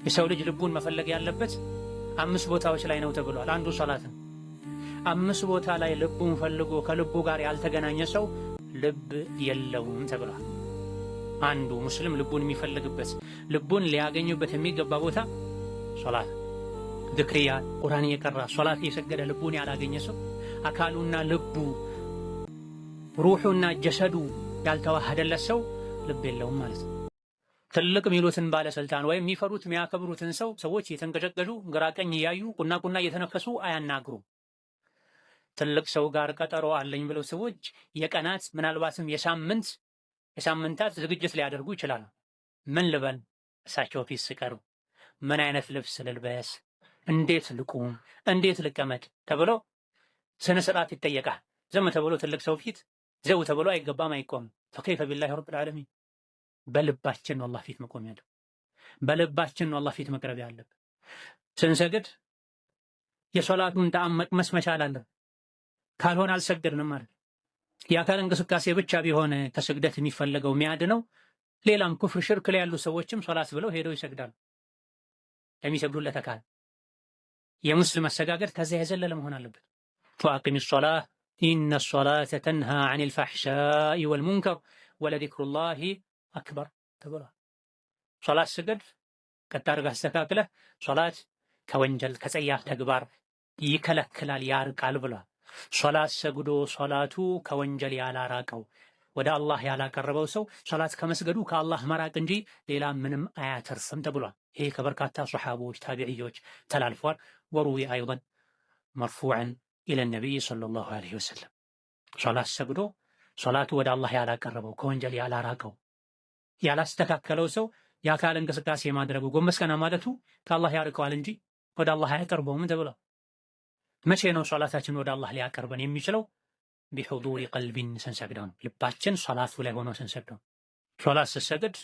የሰው ልጅ ልቡን መፈለግ ያለበት 5 ቦታዎች ላይ ነው ተብሏል። አንዱ ሶላት ነው። 5 ቦታ ላይ ልቡን ፈልጎ ከልቡ ጋር ያልተገናኘ ሰው ልብ የለውም ተብሏል። አንዱ ሙስሊም ልቡን የሚፈልግበት ልቡን ሊያገኙበት የሚገባ ቦታ ሶላት፣ ዝክርያ፣ ቁርአን እየቀራ ሶላት እየሰገደ ልቡን ያላገኘ ሰው አካሉና ልቡ ሩሑና ጀሰዱ ያልተዋሃደለት ሰው ልብ የለውም ማለት ነው። ትልቅ ሚሉትን ባለስልጣን ወይም የሚፈሩት የሚያከብሩትን ሰው ሰዎች እየተንቀጨቀጩ ግራቀኝ እያዩ ቁና ቁና እየተነፈሱ አያናግሩም። ትልቅ ሰው ጋር ቀጠሮ አለኝ ብለው ሰዎች የቀናት ምናልባትም የሳምንታት ዝግጅት ሊያደርጉ ይችላሉ። ምን ልበል እሳቸው ፊት ስቀርብ ምን አይነት ልብስ ልልበስ፣ እንዴት ልቁም፣ እንዴት ልቀመጥ ተብሎ ስነ ስርዓት ይጠየቃል። ዝም ተብሎ ትልቅ ሰው ፊት ዘው ተብሎ አይገባም፣ አይቆምም። ፈከይፈ ቢላሂ ረብል ዓለሚን። በልባችን ነው አላህ ፊት መቆም ያለው። በልባችን ነው አላህ ፊት መቅረብ ያለብን። ስንሰግድ የሶላቱን ጣዕም መቅመስ መቻል አለን። ካልሆነ አልሰገድንም ማለት። የአካል እንቅስቃሴ ብቻ ቢሆን ከስግደት የሚፈለገው የሚያድነው ሌላም ኩፍር ሽርክ ላይ ያሉ ሰዎችም ሶላት ብለው ሄደው ይሰግዳሉ። ለሚሰግዱለት አካል የሙስሊም አሰጋገድ ከዚያ የዘለለ መሆን አለበት። ወአቂሚ ሶላህ ኢነ ሶላተ ተንሃ ዐኒል ፈሕሻኢ ወልሙንከር ወለዚክሩላሂ አክበር ተብሏል። ሶላት ስገድ ቀጥ አድርገህ አስተካክለህ። ሶላት ከወንጀል ከጸያፍ ተግባር ይከለክላል ያርቃል ብሏል። ሶላት ሰግዶ ሶላቱ ከወንጀል ያላራቀው ወደ አላህ ያላቀረበው ሰው ሶላት ከመስገዱ ከአላህ መራቅ እንጂ ሌላ ምንም አያተርፍም ተብሏል። ይሄ ከበርካታ ሶሐቦች ታቢዕዮች ተላልፏል። ወሩዊ አይደን መርፉዐን ኢለ ነቢይ ሰለላሁ ዐለይሂ ወሰለም ሶላት ሰግዶ ሶላቱ ወደ አላህ ያላቀረበው ከወንጀል ያላራቀው ያላስተካከለው ሰው የአካል እንቅስቃሴ ማድረጉ ጎንበስ ቀና ማለቱ ከአላህ ያርቀዋል እንጂ ወደ አላህ አያቀርበውም ተብሏል። መቼ ነው ሶላታችን ወደ አላህ ሊያቀርበን የሚችለው? ቢሑዱሪ ቀልቢን ስንሰግደው ነው። ልባችን ሶላቱ ላይ ሆኖ ስንሰግደው። ሶላት ስትሰግድ